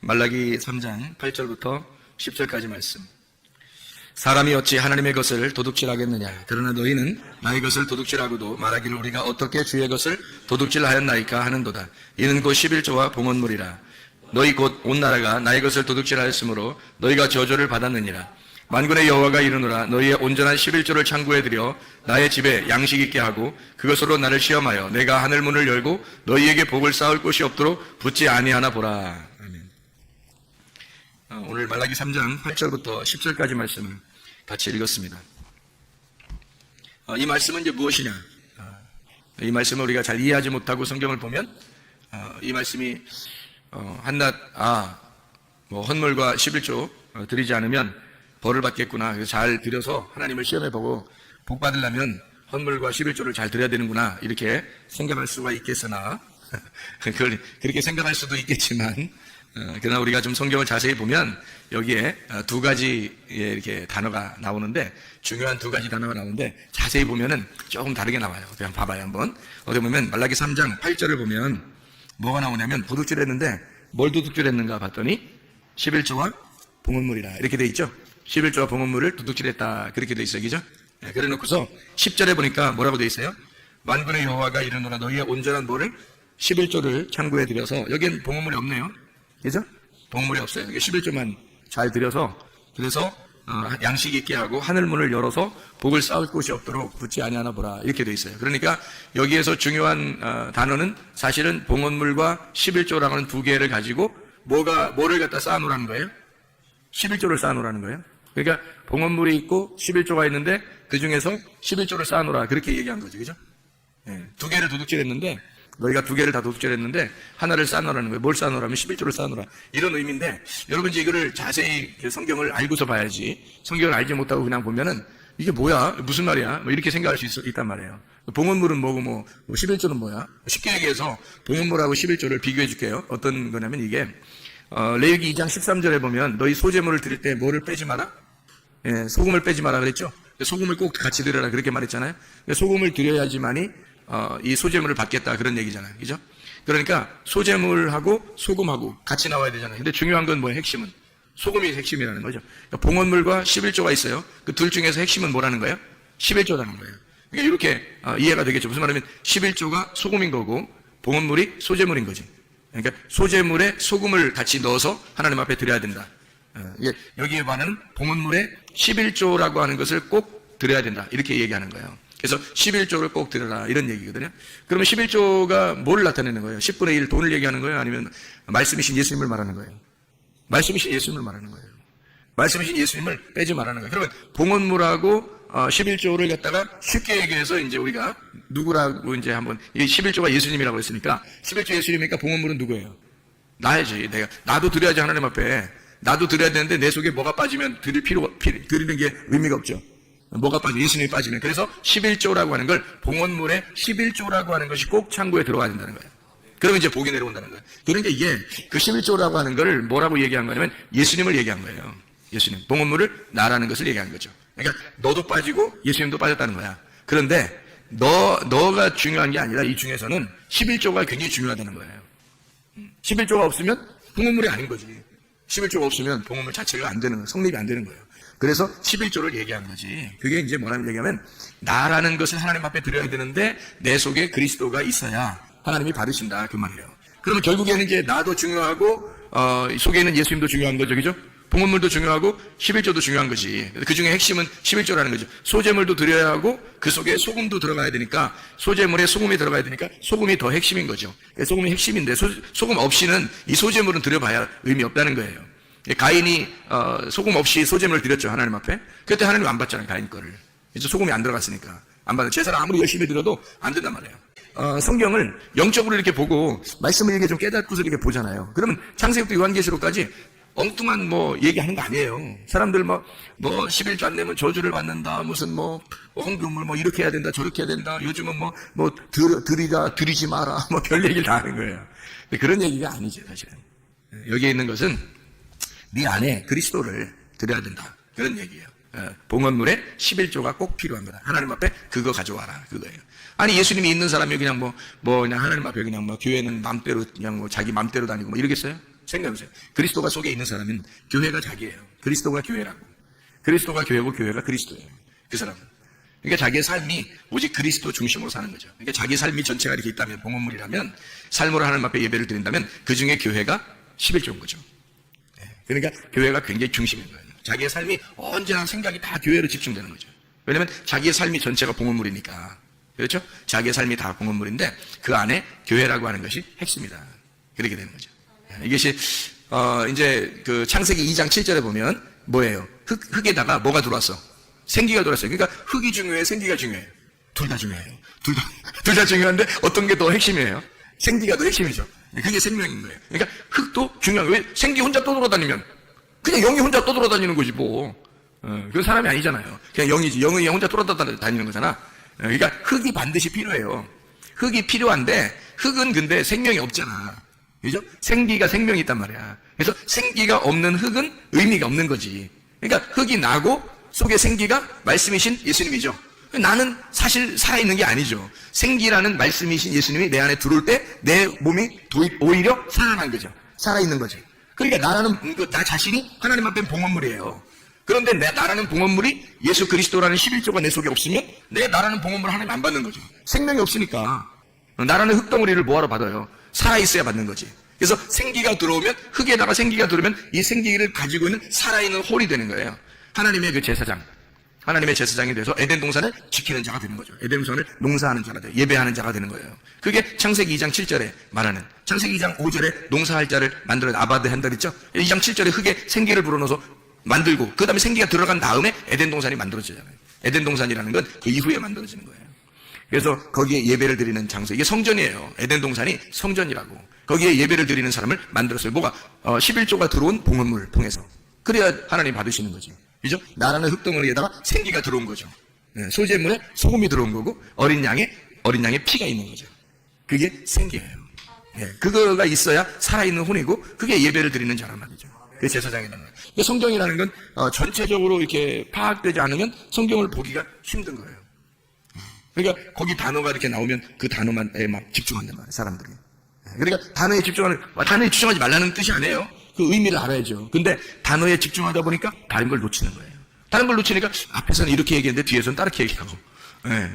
말라기 3장 8절부터 10절까지 말씀. 사람이 어찌 하나님의 것을 도둑질하겠느냐? 그러나 너희는 나의 것을 도둑질하고도 말하기를 우리가 어떻게 주의 것을 도둑질하였나이까 하는도다. 이는 곧 11조와 봉헌물이라. 너희 곧 온 나라가 나의 것을 도둑질하였으므로 너희가 저주를 받았느니라. 만군의 여호와가 이르노라. 너희의 온전한 11조를 창구해드려 나의 집에 양식 있게 하고 그것으로 나를 시험하여 내가 하늘 문을 열고 너희에게 복을 쌓을 곳이 없도록 붙지 아니하나 보라. 아멘. 오늘 말라기 3장 8절부터 10절까지 말씀을 같이 읽었습니다. 이 말씀은 이제 무엇이냐? 이 말씀을 우리가 잘 이해하지 못하고 성경을 보면 이 말씀이 한낱 헌물과 11조 드리지 않으면 벌을 받겠구나. 그래서 잘 드려서 하나님을 시험해보고 복 받으려면 헌물과 11조를 잘 드려야 되는구나. 이렇게 생각할 수가 있겠으나 그렇게 생각할 수도 있겠지만 그러나 우리가 좀 성경을 자세히 보면 여기에 두 가지의 이렇게 단어가 나오는데 중요한 두 가지 단어가 나오는데 자세히 보면은 조금 다르게 나와요. 그냥 봐봐요 한번. 어디 보면 말라기 3장 8절을 보면 뭐가 나오냐면 도둑질했는데 뭘 도둑질했는가 봤더니 11조와 봉헌물이라 이렇게 돼 있죠. 11조와 봉헌물을 도둑질했다 그렇게 돼 있어요. 그죠? 그래 놓고서 10절에 보니까 뭐라고 돼 있어요? 만군의 여호와가 이르노라. 너희의 온전한 뭐를 11조를 창구해 드려서 여기엔 봉헌물이 없네요. 그죠? 봉헌물이 없어요. 11조만 잘 드려서 그래서 양식 있게 하고 하늘문을 열어서 복을 쌓을 곳이 없도록 붙지 아니하나 보라 이렇게 돼 있어요. 그러니까 여기에서 중요한 단어는 사실은 봉헌물과 11조라고 하는 두 개를 가지고 뭐를 갖다 쌓아놓으라는 거예요? 11조를 쌓아놓으라는 거예요. 그러니까 봉헌물이 있고 11조가 있는데 그 중에서 11조를 쌓아놓으라 그렇게 얘기한 거죠. 그죠? 두 개를 도둑질했는데 너희가 두 개를 다 도둑질했는데 하나를 쌓아놓으라는 거예요. 뭘 쌓아놓으라면 11조를 쌓아놓으라 이런 의미인데 여러분 이제 이거를 자세히 성경을 알고서 봐야지 성경을 알지 못하고 그냥 보면은 이게 뭐야? 무슨 말이야? 뭐 이렇게 생각할 수 있단 말이에요. 봉헌물은 뭐고 11조는 뭐야? 쉽게 얘기해서 봉헌물하고 11조를 비교해 줄게요. 어떤 거냐면 이게 레위기 2장 13절에 보면 너희 소제물을 드릴 때 뭐를 빼지 마라? 소금을 빼지 마라 그랬죠? 소금을 꼭 같이 드려라 그렇게 말했잖아요. 소금을 드려야지만이 이 소제물을 받겠다 그런 얘기잖아요. 그죠? 그러니까 소제물하고 소금하고 같이 나와야 되잖아요. 근데 중요한 건 뭐예요? 핵심은 소금이 핵심이라는 거죠. 그러니까 봉헌물과 11조가 있어요. 그 둘 중에서 핵심은 뭐라는 거예요? 11조라는 거예요. 그러니까 이렇게 이해가 되겠죠. 무슨 말이냐면 11조가 소금인 거고 봉헌물이 소제물인 거지. 그러니까 소제물에 소금을 같이 넣어서 하나님 앞에 드려야 된다. 여기에 반하는 봉헌물에 11조라고 하는 것을 꼭 드려야 된다. 이렇게 얘기하는 거예요. 그래서 11조를 꼭 드려라 이런 얘기거든요. 그러면 11조가 뭘 나타내는 거예요? 10분의 1 돈을 얘기하는 거예요? 아니면 말씀이신 예수님을 말하는 거예요? 말씀이신 예수님을 말하는 거예요. 말씀이신 예수님을 빼지 말라는 거예요. 그러면 봉헌물하고 11조를 갖다가 쉽게 얘기해서 이제 우리가 누구라고 이제 한번 이 11조가 예수님이라고 했으니까 11조 예수님이니까 봉헌물은 누구예요? 나야지. 나도 드려야지 하나님 앞에. 나도 드려야 되는데 내 속에 뭐가 빠지면 드리는 게 의미가 없죠. 뭐가 빠지면 예수님이 빠지면. 그래서 11조라고 하는 걸 봉헌물에 11조라고 하는 것이 꼭 창고에 들어가야 된다는 거예요. 그러면 이제 복이 내려온다는 거예요. 그러니까 이게 그 11조라고 하는 걸 뭐라고 얘기한 거냐면 예수님을 얘기한 거예요. 예수님. 봉헌물을 나라는 것을 얘기한 거죠. 그러니까 너도 빠지고 예수님도 빠졌다는 거야. 그런데 너가 중요한 게 아니라 이 중에서는 11조가 굉장히 중요하다는 거예요. 11조가 없으면 봉헌물이 아닌 거지. 11조가 없으면 봉헌물 자체가 안 되는 거예요. 성립이 안 되는 거예요. 그래서 11조를 얘기하는 거지. 그게 이제 뭐라는 얘기하면 나라는 것을 하나님 앞에 드려야 되는데 내 속에 그리스도가 있어야 하나님이 받으신다 그 말이에요. 그러면 결국에는 이제 나도 중요하고 속에 있는 예수님도 중요한 거죠. 그죠? 봉헌물도 중요하고 11조도 중요한 거지. 그 중에 핵심은 11조라는 거죠. 소제물도 드려야 하고 그 속에 소금도 들어가야 되니까 소제물에 소금이 들어가야 되니까 소금이 더 핵심인 거죠. 소금이 핵심인데 소금 없이는 이 소제물은 드려봐야 의미 없다는 거예요. 가인이 소금 없이 소제물을 드렸죠. 하나님 앞에. 그때 하나님 안 받잖아요. 가인 거를. 이제 소금이 안 들어갔으니까. 안 받아요. 제사를 아무리 열심히 드려도 안 된단 말이에요. 성경을 영적으로 이렇게 보고 말씀을 이렇게 좀 깨닫고서 이렇게 보잖아요. 그러면 창세기부터 요한계시록까지 엉뚱한 얘기하는 거 아니에요. 사람들 11조 안 내면 저주를 받는다. 무슨 헌금을 이렇게 해야 된다. 저렇게 해야 된다. 요즘은 드리지 마라. 별 얘기를 다 하는 거예요. 근데 그런 얘기가 아니죠, 사실은. 여기에 있는 것은 네 안에 그리스도를 드려야 된다. 그런 얘기예요. 봉헌물에 11조가 꼭 필요한 거다. 하나님 앞에 그거 가져와라. 그거예요. 아니, 예수님이 있는 사람이 그냥 그냥 하나님 앞에 그냥 교회는 맘대로 그냥 자기 맘대로 다니고 이러겠어요? 생각해보세요. 그리스도가 속에 있는 사람은 교회가 자기예요. 그리스도가 교회라고. 그리스도가 교회고 교회가 그리스도예요. 그 사람은. 그러니까 자기의 삶이 오직 그리스도 중심으로 사는 거죠. 그러니까 자기 삶이 전체가 이렇게 있다면, 봉헌물이라면, 삶으로 하나님 앞에 예배를 드린다면 그 중에 교회가 11조인 거죠. 그러니까 교회가 굉장히 중심인 거예요. 자기의 삶이 언제나 생각이 다 교회로 집중되는 거죠. 왜냐하면 자기의 삶이 전체가 봉헌물이니까. 그렇죠? 자기의 삶이 다 봉헌물인데 그 안에 교회라고 하는 것이 핵심이다. 그렇게 되는 거죠. 이것이 이제 그 창세기 2장 7절에 보면 뭐예요? 흙에다가 뭐가 들어왔어? 생기가 들어왔어요. 그러니까 흙이 중요해, 생기가 중요해요. 둘 다 중요해요. 둘 다 중요한데 어떤 게 더 핵심이에요? 생기가 더 핵심이죠. 그게 생명인 거예요. 그러니까 흙도 중요한 거예요. 왜 생기 혼자 떠돌아다니면 그냥 영이 혼자 떠돌아다니는 거지 뭐. 그 사람이 아니잖아요. 그냥 영이지. 영이 혼자 돌아다니는 거잖아. 그러니까 흙이 반드시 필요해요. 흙이 필요한데 흙은 근데 생명이 없잖아. 그죠? 생기가 생명이 있단 말이야. 그래서 생기가 없는 흙은 의미가 없는 거지. 그러니까 흙이 나고 속에 생기가 말씀이신 예수님이죠. 나는 사실 살아있는 게 아니죠. 생기라는 말씀이신 예수님이 내 안에 들어올 때 내 몸이 오히려 살아난 거죠. 살아있는 거죠. 그러니까 나 자신이 하나님 앞에 봉헌물이에요. 그런데 나라는 봉헌물이 예수 그리스도라는 11조가 내 속에 없으면 나라는 봉헌물 하나님 안 받는 거죠. 생명이 없으니까. 나라는 흙덩어리를 뭐하러 받아요? 살아있어야 받는 거지. 그래서 생기가 들어오면, 흙에다가 생기가 들어오면 이 생기를 가지고 있는 살아있는 홀이 되는 거예요. 하나님의 그 제사장. 하나님의 제사장이 돼서 에덴 동산을 지키는 자가 되는 거죠. 에덴 동산을 농사하는 자가 돼요. 예배하는 자가 되는 거예요. 그게 창세기 2장 7절에 말하는, 창세기 2장 5절에 농사할 자를 만들어 아바드 한달 있죠? 2장 7절에 흙에 생기를 불어넣어서 만들고 그 다음에 생기가 들어간 다음에 에덴 동산이 만들어지잖아요. 에덴 동산이라는 건 그 이후에 만들어지는 거예요. 그래서 거기에 예배를 드리는 장소, 이게 성전이에요. 에덴 동산이 성전이라고. 거기에 예배를 드리는 사람을 만들었어요. 뭐가? 11조가 들어온 봉헌물을 통해서. 그래야 하나님 받으시는 거죠. 그죠? 나라는 흙덩어리에다가 생기가 들어온 거죠. 소재물에 소금이 들어온 거고 어린 양의 피가 있는 거죠. 그게 생기예요. 그거가 있어야 살아있는 혼이고 그게 예배를 드리는 자란 말이죠. 그게 제사장이라는 거예요. 성경이라는 건 전체적으로 이렇게 파악되지 않으면 성경을 보기가 힘든 거예요. 그러니까 거기 단어가 이렇게 나오면 그 단어만에 막 집중한단 말이에요, 사람들이. 그러니까 단어에 집중하지 말라는 뜻이 아니에요. 그 의미를 알아야죠. 근데 단어에 집중하다 보니까 다른 걸 놓치는 거예요. 다른 걸 놓치니까 앞에서는 이렇게 얘기했는데 뒤에서는 다르게 얘기하고,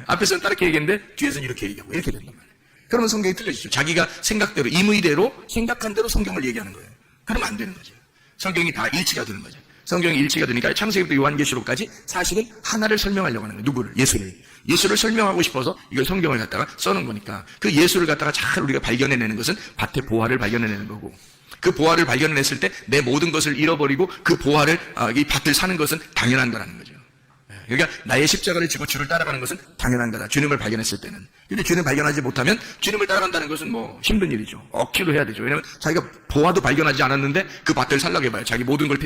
앞에서는 다르게 얘기했는데 뒤에서는 이렇게 얘기하고, 이렇게 된단 말이에요. 그러면 성경이 틀려지죠. 자기가 생각대로, 임의대로, 생각한 대로 성경을 얘기하는 거예요. 그러면 안 되는 거죠. 성경이 다 일치가 되는 거죠. 성경이 일치가 되니까 창세기부터 요한계시록까지 사실은 하나를 설명하려고 하는 거예요. 누구를? 예수를 설명하고 싶어서 이걸 성경을 갖다가 써놓은 거니까 그 예수를 갖다가 잘 우리가 발견해내는 것은 밭의 보화를 발견해내는 거고 그 보화를 발견했을 때 내 모든 것을 잃어버리고 그 보화를 이 밭을 사는 것은 당연한 거라는 거죠. 그러니까 나의 십자가를 지고 주를 따라가는 것은 당연한 거다. 주님을 발견했을 때는. 근데 주님을 발견하지 못하면 주님을 따라간다는 것은 뭐 힘든 일이죠. 억지로 해야 되죠. 왜냐하면 자기가 보화도 발견하지 않았는데 그 밭을 살라고 해봐요. 자기 모든 걸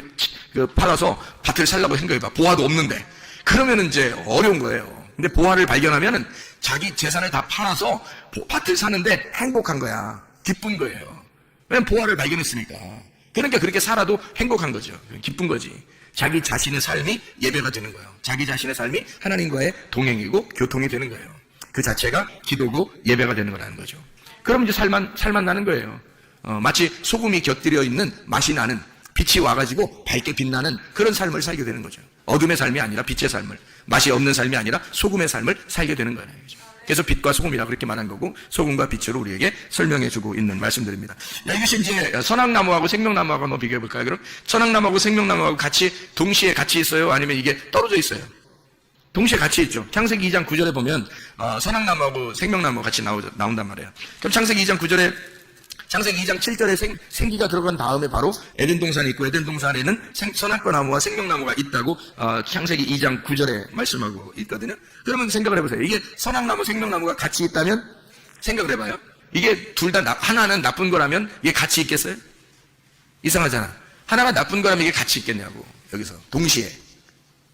팔아서 밭을 살라고 생각해봐. 보화도 없는데. 그러면 이제 어려운 거예요. 근데 보화를 발견하면은 자기 재산을 다 팔아서 밭을 사는데 행복한 거야. 기쁜 거예요. 왜냐면 보화를 발견했으니까. 그러니까 그렇게 살아도 행복한 거죠. 기쁜 거지. 자기 자신의 삶이 예배가 되는 거예요. 자기 자신의 삶이 하나님과의 동행이고 교통이 되는 거예요. 그 자체가 기도고 예배가 되는 거라는 거죠. 그럼 이제 살만 나는 거예요. 마치 소금이 곁들여 있는 맛이 나는, 빛이 와가지고 밝게 빛나는 그런 삶을 살게 되는 거죠. 어둠의 삶이 아니라 빛의 삶을, 맛이 없는 삶이 아니라 소금의 삶을 살게 되는 거예요. 그래서 빛과 소금이라 그렇게 말한 거고 소금과 빛으로 우리에게 설명해주고 있는 말씀들입니다. 이것이 이제 선악나무하고 생명나무하고 한번 비교해 볼까요? 그럼 선악나무하고 생명나무하고 동시에 같이 있어요? 아니면 이게 떨어져 있어요? 동시에 같이 있죠. 창세기 2장 9절에 보면 선악나무하고 생명나무가 같이 나온단 말이에요. 그럼 창세기 2장 7절에 생기가 들어간 다음에 바로 에덴 동산이 있고 에덴 동산에는 선악과 나무와 생명나무가 있다고 창세기 2장 9절에 말씀하고 있거든요. 그러면 생각을 해보세요. 이게 선악나무, 생명나무가 같이 있다면 생각을 해봐요. 이게 둘 다 하나는 나쁜 거라면 이게 같이 있겠어요? 이상하잖아. 하나가 나쁜 거라면 이게 같이 있겠냐고. 여기서 동시에.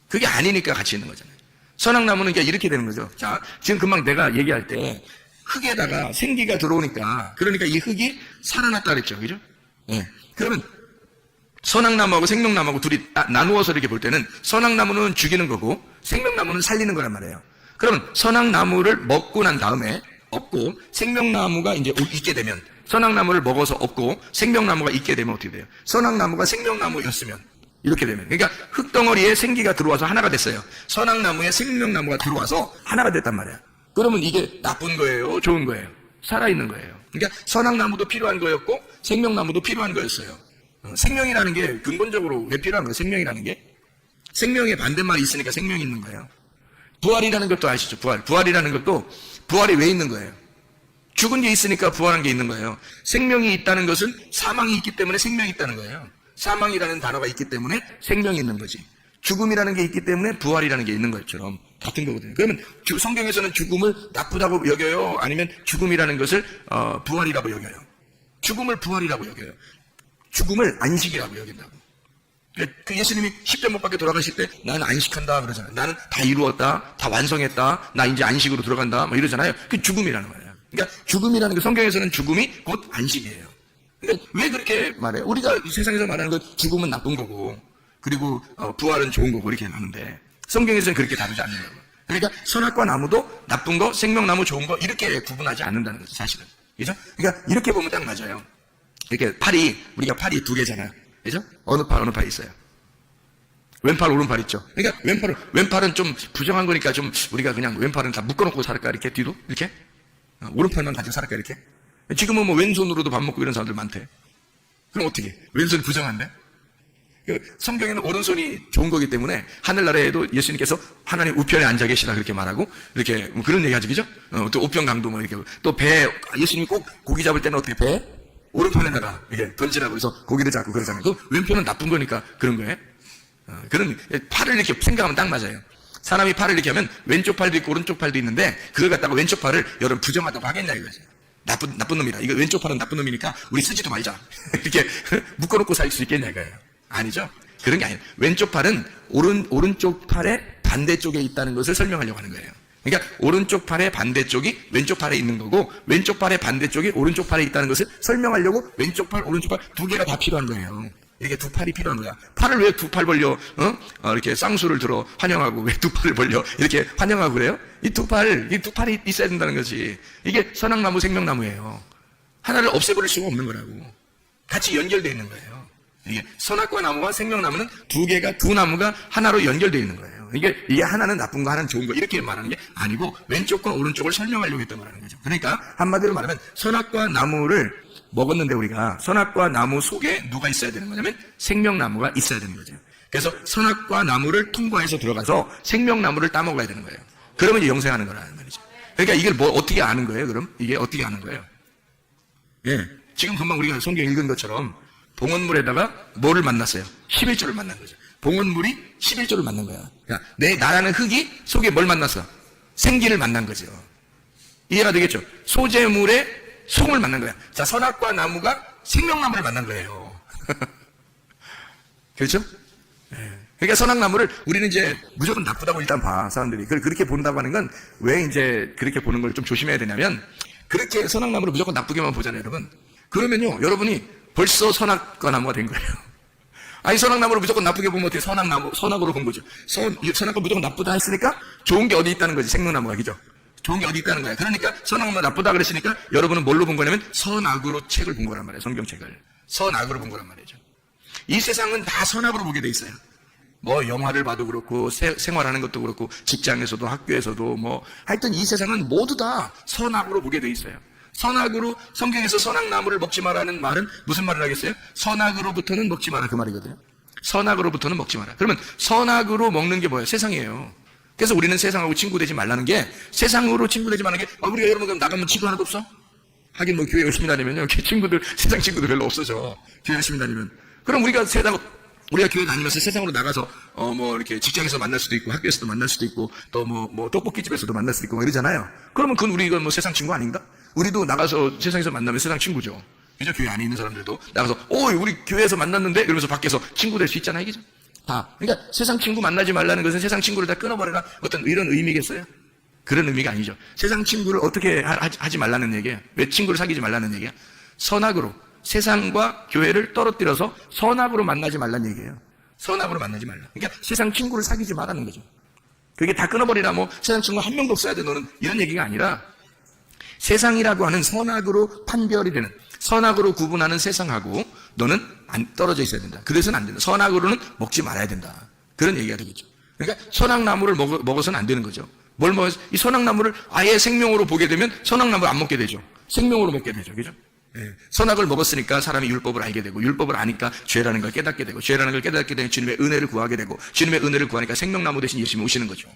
그게 아니니까 같이 있는 거잖아요. 선악나무는 이렇게 되는 거죠. 자, 지금 금방 내가 얘기할 때 흙에다가 생기가 들어오니까, 그러니까 이 흙이 살아났다 그랬죠. 그죠? 그러면 선악나무하고 생명나무하고 둘이 나누어서 이렇게 볼 때는 선악나무는 죽이는 거고 생명나무는 살리는 거란 말이에요. 그러면 선악나무를 먹고 난 다음에 없고 생명나무가 이제 있게 되면 선악나무를 먹어서 없고 생명나무가 있게 되면 어떻게 돼요? 선악나무가 생명나무였으면 이렇게 되면, 그러니까 흙덩어리에 생기가 들어와서 하나가 됐어요. 선악나무에 생명나무가 들어와서 하나가 됐단 말이야. 그러면 이게 나쁜 거예요? 좋은 거예요? 살아있는 거예요. 그러니까 선악나무도 필요한 거였고 생명나무도 필요한 거였어요. 생명이라는 게 근본적으로 왜 필요한 거예요? 생명이라는 게 생명의 반대말이 있으니까 생명이 있는 거예요. 부활이라는 것도 아시죠? 부활이라는 것도 부활이 왜 있는 거예요? 죽은 게 있으니까 부활한 게 있는 거예요. 생명이 있다는 것은 사망이 있기 때문에 생명이 있다는 거예요. 사망이라는 단어가 있기 때문에 생명이 있는 거지. 죽음이라는 게 있기 때문에 부활이라는 게 있는 것처럼 같은 거거든요. 그러면 성경에서는 죽음을 나쁘다고 여겨요? 아니면 죽음이라는 것을 부활이라고 여겨요? 죽음을 부활이라고 여겨요. 죽음을 안식이라고 여긴다고. 그 예수님이 십자못 박혀 돌아가실 때 나는 안식한다 그러잖아요. 나는 다 이루었다, 다 완성했다, 나 이제 안식으로 들어간다, 뭐 이러잖아요. 그게 죽음이라는 거예요. 그러니까 죽음이라는 게 성경에서는 죽음이 곧 안식이에요. 그러니까 왜 그렇게 말해요? 우리가 이 세상에서 말하는 건 죽음은 나쁜 거고, 그리고 부활은 좋은 거고 이렇게 하는데 성경에서는 그렇게 다루지 않는 거예요. 그러니까 선악과 나무도 나쁜 거, 생명나무 좋은 거 이렇게 구분하지 않는다는 거죠, 사실은. 그죠? 그러니까 이렇게 보면 딱 맞아요. 이렇게 우리가 팔이 두 개잖아요. 그죠? 어느 팔 있어요. 왼팔, 오른팔 있죠. 그러니까 왼팔은 좀 부정한 거니까 좀 우리가 그냥 왼팔은 다 묶어놓고 살까 이렇게 뒤로 이렇게 오른팔만 가지고 살까 이렇게. 지금은 뭐 왼손으로도 밥 먹고 이런 사람들 많대. 그럼 어떻게? 왼손이 부정한데? 성경에는 오른손이 좋은 거기 때문에 하늘나라에도 예수님께서 하나님 우편에 앉아 계시다 그렇게 말하고 이렇게 뭐 그런 얘기 하죠, 그죠? 또 우편강도 뭐 이렇게 또 배 예수님이 꼭 고기 잡을 때는 어떻게 배 오른팔에다가 이렇게 던지라고 해서 고기를 잡고 그러잖아요. 그 왼편은 나쁜 거니까 그런 거예요. 그런 팔을 이렇게 생각하면 딱 맞아요. 사람이 팔을 이렇게 하면 왼쪽 팔도 있고 오른쪽 팔도 있는데 그걸 갖다가 왼쪽 팔을 여러분 부정하다고 하겠냐 이거죠. 나쁜 놈이다. 이거 왼쪽 팔은 나쁜 놈이니까 우리 쓰지도 말자. 이렇게 묶어놓고 살 수 있겠냐 이거예요. 아니죠. 그런 게 아니에요. 왼쪽 팔은 오른쪽 팔의 반대쪽에 있다는 것을 설명하려고 하는 거예요. 그러니까 오른쪽 팔의 반대쪽이 왼쪽 팔에 있는 거고 왼쪽 팔의 반대쪽이 오른쪽 팔에 있다는 것을 설명하려고 왼쪽 팔, 오른쪽 팔 두 개가 다 필요한 거예요. 이게 두 팔이 필요한 거야. 팔을 왜 두 팔 벌려 이렇게 쌍수를 들어 환영하고 왜 두 팔을 벌려 이렇게 환영하고 그래요? 이 두 팔이 있어야 된다는 거지. 이게 선악나무 생명나무예요. 하나를 없애버릴 수가 없는 거라고. 같이 연결되어 있는 거예요. 이게 선악과 나무와 생명나무는 두 나무가 하나로 연결되어 있는 거예요. 이게 하나는 나쁜 거, 하나는 좋은 거 이렇게 말하는 게 아니고 왼쪽과 오른쪽을 설명하려고 했던 거라는 거죠. 그러니까 한마디로 말하면 선악과 나무를 먹었는데 우리가 선악과 나무 속에 누가 있어야 되는 거냐면 생명나무가 있어야 되는 거죠. 그래서 선악과 나무를 통과해서 들어가서 생명나무를 따먹어야 되는 거예요. 그러면 이제 영생하는 거라는 말이죠. 그러니까 이걸 어떻게 아는 거예요? 그럼 이게 어떻게 아는 거예요? 예, 지금 금방 우리가 성경 읽은 것처럼 봉헌물에다가 뭐를 만났어요? 11조를 만난 거죠. 봉헌물이 11조를 만난 거야. 그러니까 나라는 흙이 속에 뭘 만났어? 생기를 만난 거죠. 이해가 되겠죠? 소재물에 속을 만난 거야. 자, 선악과 나무가 생명나무를 만난 거예요. 그렇죠? 네. 그러니까 선악나무를 우리는 이제 무조건 나쁘다고 일단 봐, 사람들이. 그렇게 본다고 하는 건 왜 이제 그렇게 보는 걸 좀 조심해야 되냐면 그렇게 선악나무를 무조건 나쁘게만 보잖아요, 여러분. 그러면요, 여러분이 벌써 선악과 나무가 된 거예요. 아니, 선악나무를 무조건 나쁘게 보면 어떻게 선악으로 본 거죠. 선악과 무조건 나쁘다 했으니까 좋은 게 어디 있다는 거지, 생명나무가, 그죠? 좋은 게 어디 있다는 거야. 그러니까 선악나무가 나쁘다 그랬으니까 여러분은 뭘로 본 거냐면 선악으로 책을 본 거란 말이에요. 성경책을. 선악으로 본 거란 말이죠. 이 세상은 다 선악으로 보게 돼 있어요. 뭐 영화를 봐도 그렇고 생활하는 것도 그렇고 직장에서도 학교에서도 뭐 하여튼 이 세상은 모두 다 선악으로 보게 돼 있어요. 선악으로 성경에서 선악나무를 먹지 마라는 말은 무슨 말을 하겠어요? 선악으로부터는 먹지 마라 그 말이거든요. 선악으로부터는 먹지 마라. 그러면 선악으로 먹는 게 뭐예요? 세상이에요. 그래서 우리는 세상하고 친구 되지 말라는 게 우리가 여러분 그럼 나가면 친구 하나도 없어? 하긴 뭐 교회 열심히 다니면요 세상 친구들 별로 없어져. 교회 열심히 다니면. 그럼 우리가 교회 다니면서 세상으로 나가서 뭐 이렇게 직장에서 만날 수도 있고 학교에서도 만날 수도 있고 또 뭐 떡볶이집에서도 만날 수도 있고 뭐 이러잖아요. 그러면 그건 우리가 뭐 세상 친구 아닌가? 우리도 나가서 세상에서 만나면 세상 친구죠. 그죠? 교회 안에 있는 사람들도 나가서 우리 교회에서 만났는데 이러면서 밖에서 친구 될 수 있잖아요, 그죠? 그러니까 세상 친구 만나지 말라는 것은 세상 친구를 다 끊어버려라 어떤 이런 의미겠어요? 그런 의미가 아니죠. 세상 친구를 어떻게 하지 말라는 얘기예요. 왜 친구를 사귀지 말라는 얘기야? 선악으로 세상과 교회를 떨어뜨려서 선악으로 만나지 말라는 얘기예요. 선악으로 만나지 말라. 그러니까 세상 친구를 사귀지 말라는 거죠. 그게 다 끊어버리라 뭐 세상 친구 한 명도 없어야 돼 너는 이런 얘기가 아니라 세상이라고 하는 선악으로 판별이 되는 선악으로 구분하는 세상하고 너는 안 떨어져 있어야 된다. 그래서는 안 된다. 선악으로는 먹지 말아야 된다. 그런 얘기가 되겠죠. 그러니까 선악나무를 먹어서는 안 되는 거죠. 뭘 먹어서 이 선악나무를 아예 생명으로 보게 되면 선악나무를 안 먹게 되죠. 생명으로 먹게 되죠. 그죠? 예. 선악을 먹었으니까 사람이 율법을 알게 되고, 율법을 아니까 죄라는 걸 깨닫게 되고, 죄라는 걸 깨닫게 되면 주님의 은혜를 구하게 되고, 주님의 은혜를 구하니까 생명나무 대신 예수님이 오시는 거죠.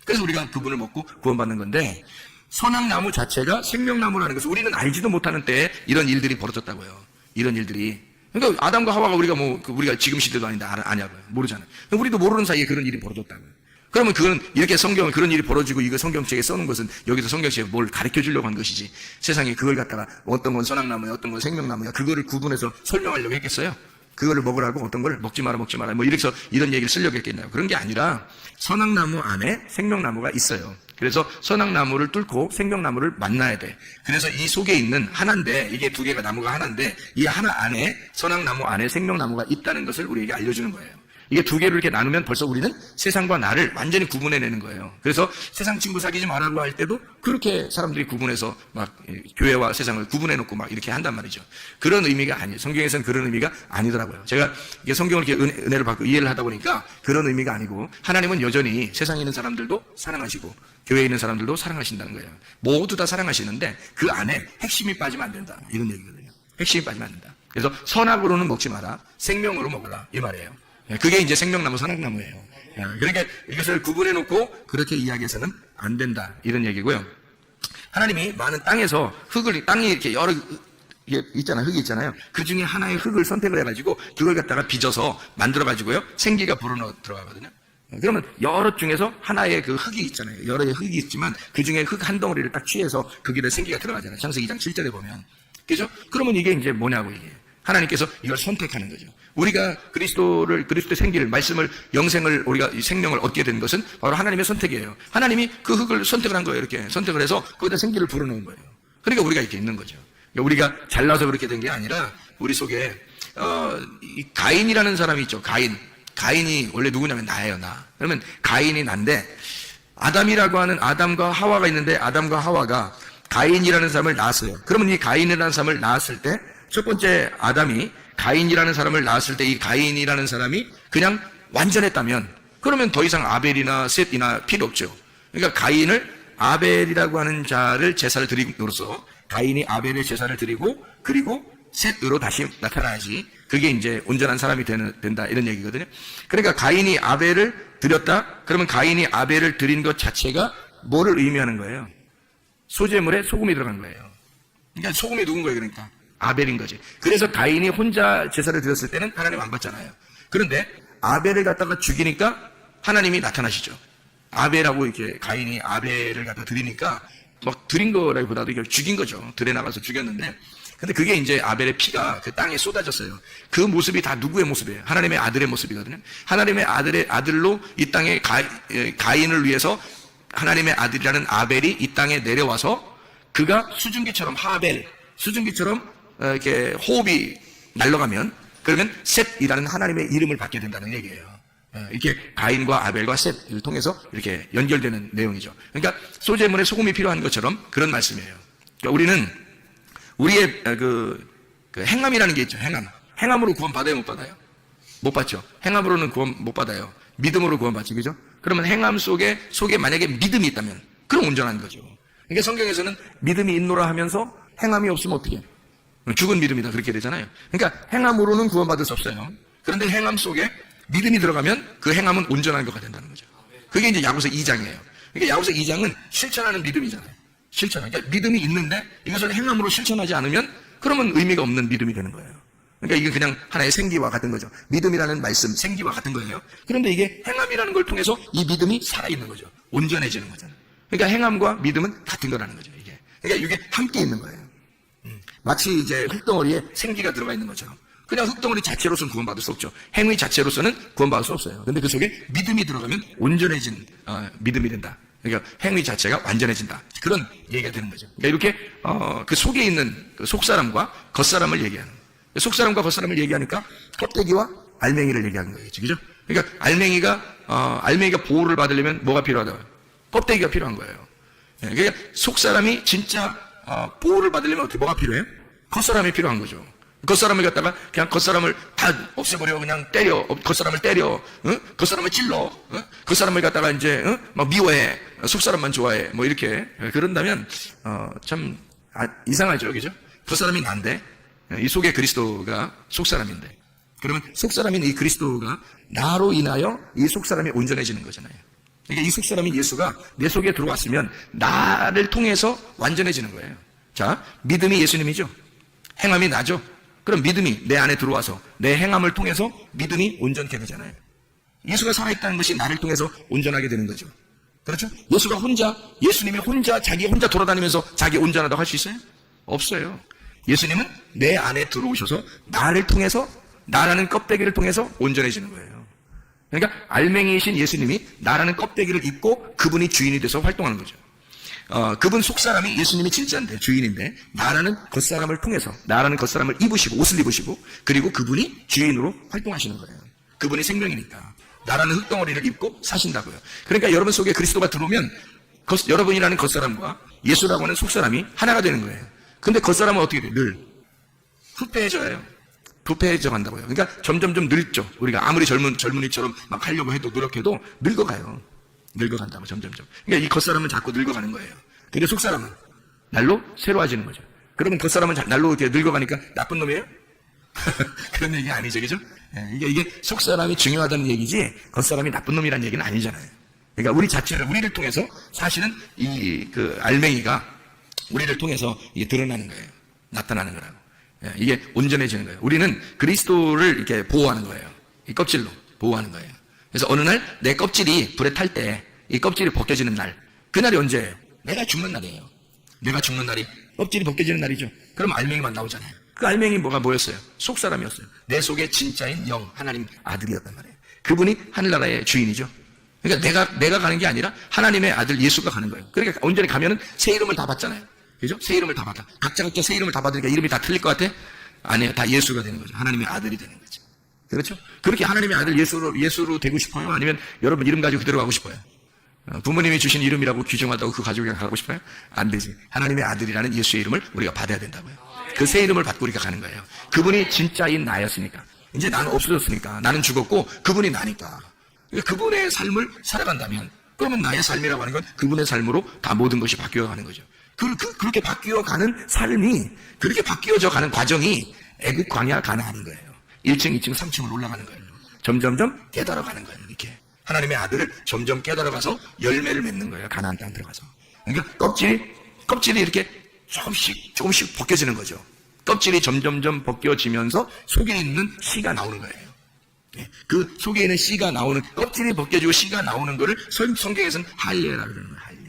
그래서 우리가 그분을 먹고 구원받는 건데, 선악나무 자체가 생명나무라는 것을 우리는 알지도 못하는 때에 이런 일들이 벌어졌다고요. 이런 일들이. 그러니까 아담과 하와가 우리가 지금 시대도 아닌데 아냐고요. 모르잖아요. 우리도 모르는 사이에 그런 일이 벌어졌다고요. 그러면 그건 이렇게 성경을 그런 일이 벌어지고 이거 성경책에 써놓은 것은 여기서 성경책에 뭘 가르쳐 주려고 한 것이지, 세상에 그걸 갖다가 어떤 건 선악나무야 어떤 건 생명나무야 그거를 구분해서 설명하려고 했겠어요? 그거를 먹으라고 어떤 걸 먹지 마라 뭐 이래서 이런 얘기를 쓰려고 했겠나요? 그런 게 아니라 선악나무 안에 생명나무가 있어요. 그래서 선악나무를 뚫고 생명나무를 만나야 돼. 그래서 이 속에 있는 하나인데, 이게 두 개가 나무가 하나인데 이 하나 안에, 선악나무 안에 생명나무가 있다는 것을 우리에게 알려주는 거예요. 이게 두 개를 이렇게 나누면 벌써 우리는 세상과 나를 완전히 구분해내는 거예요. 그래서 세상 친구 사귀지 말라고 할 때도 그렇게 사람들이 구분해서 막 교회와 세상을 구분해놓고 막 이렇게 한단 말이죠. 그런 의미가 아니에요. 성경에서는 그런 의미가 아니더라고요. 제가 이게 성경을 이렇게 은혜를 받고 이해를 하다 보니까 그런 의미가 아니고, 하나님은 여전히 세상에 있는 사람들도 사랑하시고 교회에 있는 사람들도 사랑하신다는 거예요. 모두 다 사랑하시는데 그 안에 핵심이 빠지면 안 된다. 이런 얘기거든요. 핵심이 빠지면 안 된다. 그래서 선악으로는 먹지 마라. 생명으로 먹어라. 이 말이에요. 그게 이제 생명나무, 선악나무예요. 그러니까 이것을 구분해놓고 그렇게 이야기해서는 안 된다. 이런 얘기고요. 하나님이 많은 땅에서 땅이 이렇게 여러 있잖아요. 흙이 있잖아요. 그 중에 하나의 흙을 선택을 해가지고 그걸 갖다가 빚어서 만들어가지고요. 생기가 불어넣어 들어가거든요. 그러면 여러 중에서 하나의 그 흙이 있잖아요. 여러 개의 흙이 있지만 그 중에 흙 한 덩어리를 딱 취해서 그 길에 생기가 들어가잖아요. 창세기 2장 7절에 보면. 그죠? 그러면 이게 이제 뭐냐고 이게. 하나님께서 이걸 선택하는 거죠. 우리가 그리스도의 생기를, 말씀을, 영생을, 우리가 이 생명을 얻게 된 것은 바로 하나님의 선택이에요. 하나님이 그 흙을 선택을 한 거예요. 이렇게 선택을 해서 거기다 생기를 불어넣은 거예요. 그러니까 우리가 이렇게 있는 거죠. 그러니까 우리가 잘나서 그렇게 된 게 아니라 우리 속에 이 가인이라는 사람이 있죠. 가인이 원래 누구냐면 나예요. 나. 그러면 가인이 난데, 아담이라고 하는 아담과 하와가 있는데 아담과 하와가 가인이라는 사람을 낳았어요. 그러면 이 가인이라는 사람을 낳았을 때, 첫 번째 아담이 가인이라는 사람을 낳았을 때 이 가인이라는 사람이 그냥 완전했다면, 그러면 더 이상 아벨이나 셋이나 필요 없죠. 그러니까 가인을, 아벨이라고 하는 자를 제사를 드림으로써 가인이 아벨의 제사를 드리고, 그리고 셋으로 다시 나타나야지 그게 이제 온전한 사람이 된다, 이런 얘기거든요. 그러니까 가인이 아벨을 드렸다. 그러면 가인이 아벨을 드린 것 자체가 뭐를 의미하는 거예요? 소제물에 소금이 들어간 거예요. 그러니까 소금이 누군 거예요? 그러니까 아벨인 거지. 그래서 가인이 혼자 제사를 드렸을 때는 하나님 안 받잖아요. 그런데 아벨을 갖다가 죽이니까 하나님이 나타나시죠. 아벨하고 이렇게 가인이 아벨을 갖다 드리니까 막 드린 거라기보다도 이걸 죽인 거죠. 들에 나가서 죽였는데, 근데 그게 이제 아벨의 피가 그 땅에 쏟아졌어요. 그 모습이 다 누구의 모습이에요? 하나님의 아들의 모습이거든요. 하나님의 아들로 이 땅에 가인을 위해서 하나님의 아들이라는 아벨이 이 땅에 내려와서 그가 수증기처럼 이렇게 호흡이 날아가면, 그러면 셋이라는 하나님의 이름을 받게 된다는 얘기예요. 이렇게 가인과 아벨과 셋을 통해서 이렇게 연결되는 내용이죠. 그러니까 소제물에 소금이 필요한 것처럼 그런 말씀이에요. 그러니까 우리는 우리의 그 행함이라는 게 있죠. 행함으로 구원 받아요, 못 받아요? 못 받죠. 행함으로는 구원 못 받아요. 믿음으로 구원 받지, 그죠? 그러면 행함 속에 만약에 믿음이 있다면 그럼 온전한 거죠. 그러니까 성경에서는 믿음이 있노라 하면서 행함이 없으면 어떻게 해요? 죽은 믿음이다, 그렇게 되잖아요. 그러니까 행함으로는 구원받을 수 없어요. 그런데 행함 속에 믿음이 들어가면 그 행함은 온전한 것가 된다는 거죠. 그게 이제 야고보서 2장이에요. 그러니까 야고보서 2장은 실천하는 믿음이잖아요. 그러니까 믿음이 있는데 이것을 행함으로 실천하지 않으면 그러면 의미가 없는 믿음이 되는 거예요. 그러니까 이게 그냥 하나의 생기와 같은 거죠. 믿음이라는 말씀, 생기와 같은 거예요. 그런데 이게 행함이라는 걸 통해서 이 믿음이 살아있는 거죠. 온전해지는 거잖아요. 그러니까 행함과 믿음은 같은 거라는 거죠, 이게. 그러니까 이게 함께 있는 거예요. 마치 이제 흙덩어리에 생기가 들어가 있는 것처럼. 그냥 흙덩어리 자체로서는 구원받을 수 없죠. 행위 자체로서는 구원받을 수 없어요. 근데 그 속에 믿음이 들어가면 온전해진 믿음이 된다. 그러니까 행위 자체가 완전해진다. 그런 얘기가 되는 거죠. 그러니까 이렇게 그 속에 있는 그 속사람과 겉사람을 얘기하는 거예요. 속사람과 겉사람을 얘기하니까 껍데기와 알맹이를 얘기하는 거겠죠. 그죠? 그러니까 알맹이가 보호를 받으려면 뭐가 필요하다고요? 껍데기가 필요한 거예요. 그러니까 속사람이 진짜 보호를 받으려면 어떻게 뭐가 필요해요? 겉사람이 필요한 거죠. 겉사람을 갖다가 그냥 겉사람을 다 없애버려. 그냥 때려. 겉사람을 때려. 겉사람을 찔러. 겉사람을 갖다가 이제 막 미워해. 속사람만 좋아해. 뭐 이렇게 그런다면 참 이상하죠. 그죠? 겉사람이 난데 이 속에 그리스도가 속사람인데, 그러면 속사람인 이 그리스도가 나로 인하여 이 속사람이 온전해지는 거잖아요. 그러니까 이 속사람인 예수가 내 속에 들어왔으면 나를 통해서 완전해지는 거예요. 자, 믿음이 예수님이죠. 행함이 나죠. 그럼 믿음이 내 안에 들어와서 내 행함을 통해서 믿음이 온전케 되잖아요. 예수가 살아있다는 것이 나를 통해서 온전하게 되는 거죠. 그렇죠? 예수님이 자기 혼자 돌아다니면서 자기 온전하다고 할 수 있어요? 없어요. 예수님은 내 안에 들어오셔서 나를 통해서, 나라는 껍데기를 통해서 온전해지는 거예요. 그러니까 알맹이이신 예수님이 나라는 껍데기를 입고 그분이 주인이 돼서 활동하는 거죠. 그분 속사람이 예수님이 진짜인데, 주인인데, 나라는 겉사람을 통해서, 나라는 겉사람을 입으시고, 옷을 입으시고, 그리고 그분이 주인으로 활동하시는 거예요. 그분이 생명이니까. 나라는 흙덩어리를 입고 사신다고요. 그러니까 여러분 속에 그리스도가 들어오면, 여러분이라는 겉사람과 예수라고 하는 속사람이 하나가 되는 거예요. 근데 겉사람은 어떻게 돼요? 늘 부패해져요. 부패해져 간다고요. 그러니까 점점점 늙죠. 우리가 아무리 젊은이처럼 막 하려고 해도 노력해도 늙어가요. 늙어간다고 점점점. 그러니까 이 겉사람은 자꾸 늙어가는 거예요. 근데 속사람은 날로 새로워지는 거죠. 그러면 겉사람은 날로 이렇게 늙어가니까 나쁜 놈이에요? 그런 얘기 아니죠, 그죠? 이게 속사람이 중요하다는 얘기지 겉사람이 나쁜 놈이라는 얘기는 아니잖아요. 그러니까 우리를 통해서 사실은 그 알맹이가 우리를 통해서 이게 드러나는 거예요. 나타나는 거라고. 이게 온전해지는 거예요. 우리는 그리스도를 이렇게 보호하는 거예요. 이 껍질로 보호하는 거예요. 그래서 어느 날 내 껍질이 불에 탈 때 이 껍질이 벗겨지는 날, 그날이 언제예요? 내가 죽는 날이에요. 내가 죽는 날이 껍질이 벗겨지는 날이죠. 그럼 알맹이만 나오잖아요. 그 알맹이 뭐였어요? 속사람이었어요. 내 속에 진짜인 영, 하나님 아들이었단 말이에요. 그분이 하늘나라의 주인이죠. 그러니까 내가 가는 게 아니라 하나님의 아들 예수가 가는 거예요. 그러니까 온전히 가면은 새 이름을 다 받잖아요. 그죠? 새 이름을 다 받아. 각자 새 이름을 다 받으니까 이름이 다 틀릴 것 같아? 아니에요. 다 예수가 되는 거죠. 하나님의 아들이 되는 거죠. 그렇죠? 그렇게 하나님의 아들 예수로 되고 싶어요? 아니면 여러분 이름 가지고 그대로 가고 싶어요? 부모님이 주신 이름이라고 규정하다고 그 가지고 가고 싶어요? 안 되지. 하나님의 아들이라는 예수의 이름을 우리가 받아야 된다고요. 그 새 이름을 받고 우리가 가는 거예요. 그분이 진짜인 나였으니까. 이제 나는 없어졌으니까. 나는 죽었고 그분이 나니까. 그러니까 그분의 삶을 살아간다면, 그러면 나의 삶이라고 하는 건 그분의 삶으로 다 모든 것이 바뀌어가는 거죠. 그렇게 바뀌어가는 삶이, 그렇게 바뀌어져 가는 과정이 애국 광야 가나안인 거예요. 1층, 2층, 3층으로 올라가는 거예요. 점점점 깨달아가는 거예요. 이렇게 하나님의 아들을 점점 깨달아가서 열매를 맺는 거예요. 가나안 땅 들어가서. 그러니까 껍질이 이렇게 조금씩 벗겨지는 거죠. 껍질이 점점점 벗겨지면서 속에 있는 씨가 나오는 거예요. 그 속에 있는 씨가 나오는, 껍질이 벗겨지고 씨가 나오는 거를 성경에서는 할례라고 그러는 거예요. 할례.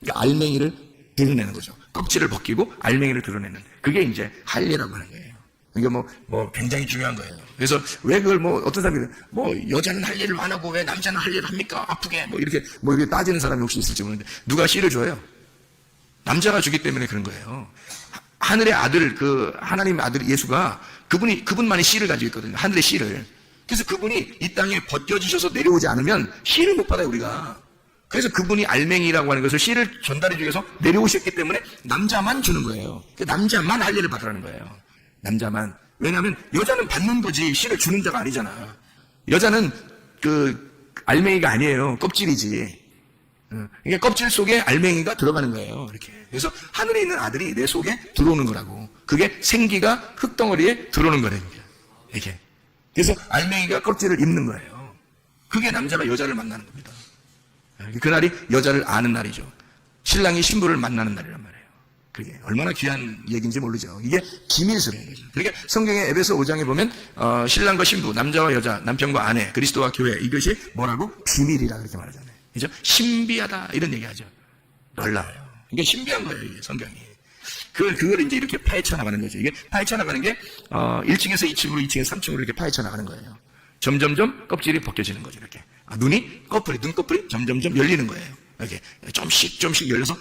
그러니까 알맹이를 드러내는 거죠. 껍질을 벗기고 알맹이를 드러내는. 그게 이제 할례라고 하는 거예요. 이게 뭐 굉장히 중요한 거예요. 그래서 왜 그걸 어떤 사람이 여자는 할례를 안 하고 왜 남자는 할례를 합니까? 아프게 이렇게 따지는 사람이 혹시 있을지 모르는데, 누가 씨를 줘요? 남자가 주기 때문에 그런 거예요. 하늘의 아들, 하나님의 아들 예수가 그분만이 씨를 가지고 있거든요. 하늘의 씨를. 그래서 그분이 이 땅에 벗겨지셔서 내려오지 않으면 씨를 못 받아요, 우리가. 그래서 그분이 알맹이라고 하는 것을 씨를 전달해 주기 위해서 내려오셨기 때문에 남자만 주는 거예요. 남자만 할례를 받으라는 거예요. 남자만. 왜냐하면 여자는 받는 거지 씨를 주는 자가 아니잖아. 여자는 알맹이가 아니에요. 껍질이지. 그러니까 껍질 속에 알맹이가 들어가는 거예요. 이렇게. 그래서 하늘에 있는 아들이 내 속에 들어오는 거라고. 그게 생기가 흙덩어리에 들어오는 거라는 거예요. 이렇게. 그래서 알맹이가 껍질을 입는 거예요. 그게 남자가 여자를 만나는 겁니다. 그날이 여자를 아는 날이죠. 신랑이 신부를 만나는 날이란 말이에요. 그게 얼마나 귀한 얘기인지 모르죠. 이게 기밀스러운 거죠. 그러니까 성경의 에베소 5장에 보면 신랑과 신부, 남자와 여자, 남편과 아내, 그리스도와 교회, 이것이 뭐라고? 비밀이라 그렇게 말하잖아요. 그죠? 신비하다 이런 얘기하죠. 놀라워요. 이게 신비한 거예요, 이게 성경이. 그걸 이제 이렇게 파헤쳐 나가는 거죠. 이게 파헤쳐 나가는 게 1층에서 2층으로, 2층에서 3층으로 이렇게 파헤쳐 나가는 거예요. 점점점 껍질이 벗겨지는 거죠. 이렇게. 눈꺼풀이 점점점 열리는 거예요. 이렇게 좀씩 열려서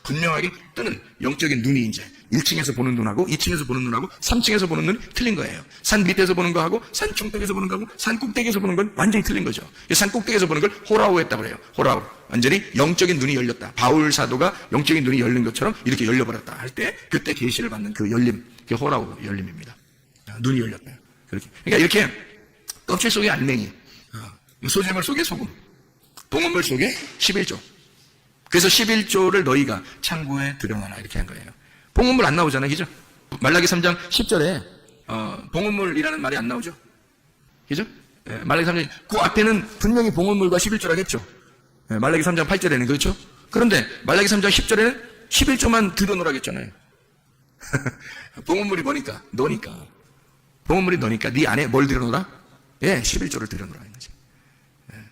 분명하게 뜨는 영적인 눈이 이제 1층에서 보는 눈하고 2층에서 보는 눈하고 3층에서 보는 눈이 틀린 거예요. 산 밑에서 보는 거하고 산 중턱에서 보는 거하고 산 꼭대기에서 보는 건 완전히 틀린 거죠. 산 꼭대기에서 보는 걸 호라우 했다고 그래요. 호라우. 완전히 영적인 눈이 열렸다. 바울 사도가 영적인 눈이 열린 것처럼 이렇게 열려버렸다 할 때, 그때 계시를 받는 그 열림. 이게 호라고 열림입니다. 눈이 열렸다. 그렇게. 그러니까 이렇게 껍질 속에 알맹이, 소재물 속에 소금, 봉헌물 속에 11조. 그래서 11조를 너희가 창고에 들여놔라 이렇게 한 거예요. 봉헌물 안 나오잖아요, 그죠? 말라기 3장 10절에 봉헌물이라는 말이 안 나오죠, 그죠? 말라기 3장 그 앞에는 분명히 봉헌물과 11조라고 했죠. 말라기 3장 8절에는 그렇죠. 그런데 말라기 3장 10절에는 11조만 들여놓으라고 했잖아요. 봉헌물이 뭐니까? 너니까. 봉헌물이 너니까 네 안에 뭘 들여놓으라? 11조를 들여놓으라는 거죠.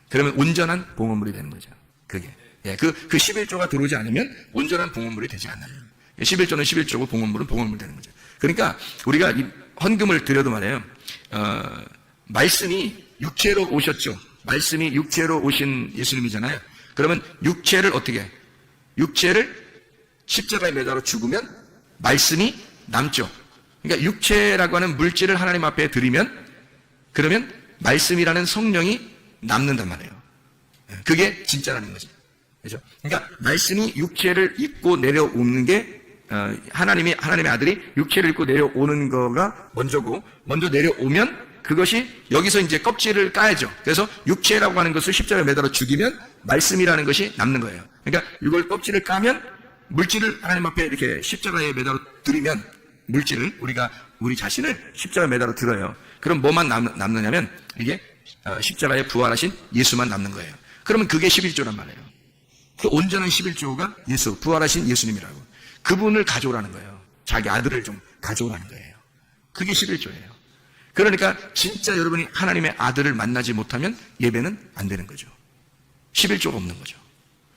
그러면 온전한 봉헌물이 되는 거죠. 그게. 그 11조가 들어오지 않으면 온전한 봉헌물이 되지 않아요. 11조는 11조고 봉헌물은 봉헌물 되는 거죠. 그러니까 우리가 이 헌금을 드려도 말이에요. 말씀이 육체로 오셨죠. 말씀이 육체로 오신 예수님이잖아요. 그러면 육체를 어떻게 해? 육체를 십자가에 매달아 죽으면 말씀이 남죠. 그러니까 육체라고 하는 물질을 하나님 앞에 드리면 그러면 말씀이라는 성령이 남는단 말이에요. 그게 진짜라는 거죠. 그렇죠? 그러니까 말씀이 육체를 입고 내려오는 게 하나님의 아들이 육체를 입고 내려오는 거가 먼저고 먼저 내려오면 그것이 여기서 이제 껍질을 까야죠. 그래서 육체라고 하는 것을 십자가에 매달아 죽이면 말씀이라는 것이 남는 거예요. 그러니까 이걸 껍질을 까면 물질을 하나님 앞에 이렇게 십자가에 매달아 드리면 물질을 우리 자신을 십자가에 매달아 들어요. 그럼 뭐만 남느냐면 이게 십자가에 부활하신 예수만 남는 거예요. 그러면 그게 11조란 말이에요. 그 온전한 11조가 예수, 부활하신 예수님이라고. 그분을 가져오라는 거예요. 자기 아들을 좀 가져오라는 거예요. 그게 11조예요. 그러니까 진짜 여러분이 하나님의 아들을 만나지 못하면 예배는 안 되는 거죠. 11조가 없는 거죠.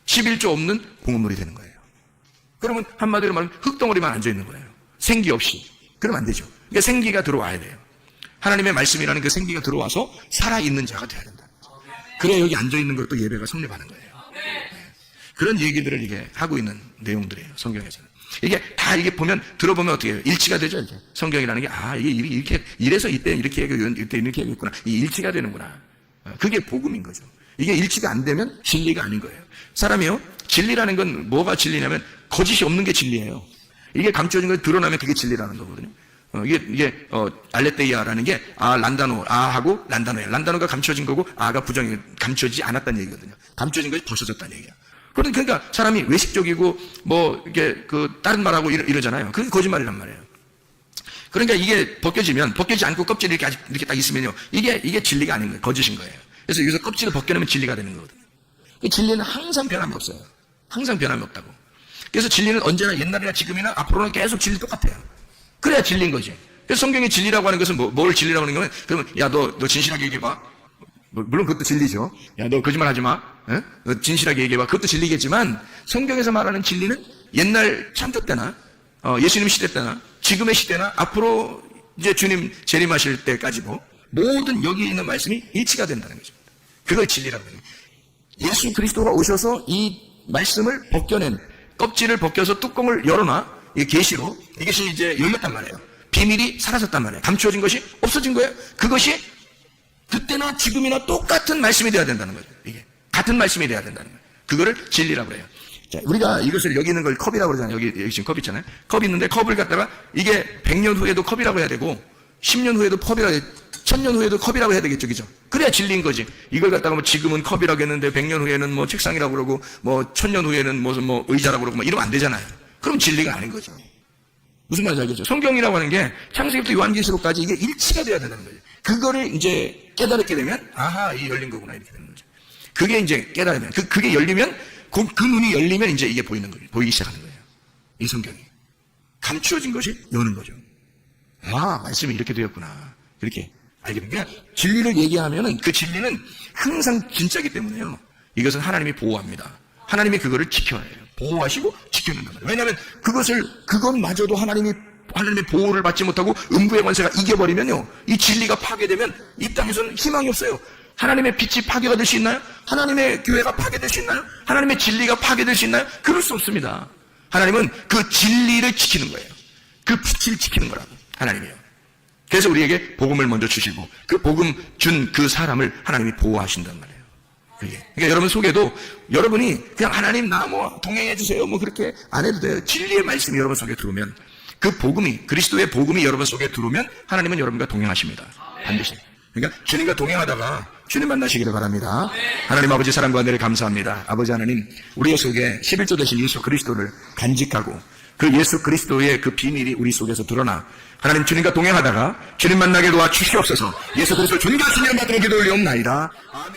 11조 없는 봉헌물이 되는 거예요. 그러면 한마디로 말하면 흙덩어리만 앉아있는 거예요. 생기 없이. 그러면 안 되죠. 그러니까 생기가 들어와야 돼요. 하나님의 말씀이라는 그 생기가 들어와서 살아있는 자가 돼야 된다. 그래야 여기 앉아있는 것도 예배가 성립하는 거예요. 그런 얘기들을 이게 하고 있는 내용들이에요. 성경에서는. 이게 다 이게 들어보면 어떻게 해요? 일치가 되죠, 이제. 성경이라는 게, 이게 이렇게, 이래서 이때 이렇게 얘기하고, 이때 이렇게 얘기했구나. 이 일치가 되는구나. 그게 복음인 거죠. 이게 일치가 안 되면 진리가 아닌 거예요. 사람이요, 진리라는 건 뭐가 진리냐면, 거짓이 없는 게 진리예요. 이게 감춰진 거 드러나면 그게 진리라는 거거든요. 이게 알레테이아라는 게, 란다노, 하고 란다노예요. 란다노가 감춰진 거고, 가 부정이 감춰지지 않았다는 얘기거든요. 감춰진 것이 벗어졌다는 얘기야. 그러니까 사람이 외식적이고 이게 다른 말하고 이러잖아요. 그게 거짓말이란 말이에요. 그러니까 이게 벗겨지지 않고 껍질이 이렇게 딱 있으면요. 이게 진리가 아닌 거예요. 거짓인 거예요. 그래서 여기서 껍질을 벗겨내면 진리가 되는 거거든요. 진리는 항상 변함이 없어요. 항상 변함이 없다고. 그래서 진리는 언제나 옛날이나 지금이나 앞으로는 계속 진리 똑같아요. 그래야 진리인 거지. 그래서 성경의 진리라고 하는 것은 뭘 진리라고 하는 거면 그러면 야, 너 진실하게 얘기해봐. 물론 그것도 진리죠. 야, 너 거짓말 하지 마. 너 진실하게 얘기해봐. 그것도 진리겠지만 성경에서 말하는 진리는 옛날 창조 때나 예수님 시대 때나 지금의 시대나 앞으로 이제 주님 재림하실 때까지도 모든 여기 있는 말씀이 일치가 된다는 거죠. 그걸 진리라고 해요. 예수 그리스도가 오셔서 이 말씀을 벗겨낸 껍질을 벗겨서 뚜껑을 열어놔. 이 계시로 이것이 이제 열렸단 말이에요. 비밀이 사라졌단 말이에요. 감추어진 것이 없어진 거예요. 그것이 그때나 지금이나 똑같은 말씀이 되어야 된다는 거죠. 이게 같은 말씀이 되어야 된다는 거예요. 그거를 진리라고 해요. 자, 우리가 이것을 여기 있는 걸 컵이라고 그러잖아요. 여기 지금 컵 있잖아요. 컵이 있는데 컵을 갖다가 이게 100년 후에도 컵이라고 해야 되고 10년 후에도 컵이라고 해야 1000년 후에도 컵이라고 해야 되겠죠. 그죠? 그래야 진리인 거지. 이걸 갖다가 지금은 컵이라고 했는데 100년 후에는 책상이라고 그러고 1000년 후에는 무슨 의자라고 그러고 이러면 안 되잖아요. 그럼 진리가 아닌 거죠. 무슨 말인지 알겠죠? 성경이라고 하는 게 창세기부터 요한계시록까지 이게 일치가 돼야 되는 거예요. 그거를 이제 깨달게 되면 이 열린 거구나 이렇게 되는 거죠. 그게 이제 깨달으면 그게 열리면 그 눈이 열리면 이제 이게 보이는 거예요. 보이기 시작하는 거예요. 이 성경이 감추어진 것이 여는 거죠. 말씀이 이렇게 되었구나. 그렇게 알게 되면 진리를 얘기하면은 그 진리는 항상 진짜이기 때문에요. 이것은 하나님이 보호합니다. 하나님이 그거를 지켜야 해요. 보호하시고 지켜낸단 말이에요. 왜냐하면 그것마저도 하나님의 보호를 받지 못하고 음부의 권세가 이겨버리면요. 이 진리가 파괴되면 이 땅에서는 희망이 없어요. 하나님의 빛이 파괴가 될 수 있나요? 하나님의 교회가 파괴될 수 있나요? 하나님의 진리가 파괴될 수 있나요? 그럴 수 없습니다. 하나님은 그 진리를 지키는 거예요. 그 빛을 지키는 거라고 하나님이에요. 그래서 우리에게 복음을 먼저 주시고 그 복음 준 그 사람을 하나님이 보호하신단 말이에요. 그러니까 여러분 속에도 여러분이 그냥 하나님 나 동행해 주세요 그렇게 안 해도 돼요. 진리의 말씀이 여러분 속에 들어오면 그 복음이, 그리스도의 복음이 여러분 속에 들어오면 하나님은 여러분과 동행하십니다. 반드시. 그러니까 주님과 동행하다가 주님 만나시기를 바랍니다. 하나님 아버지 사랑과 은혜를 감사합니다. 아버지 하나님, 우리 속에 11조 되신 예수 그리스도를 간직하고 그 예수 그리스도의 그 비밀이 우리 속에서 드러나 하나님 주님과 동행하다가 주님 만나게 도와주시옵소서. 예수 그리스도 존귀하신 이름 받들어 기도 올리옵나이다. 아멘.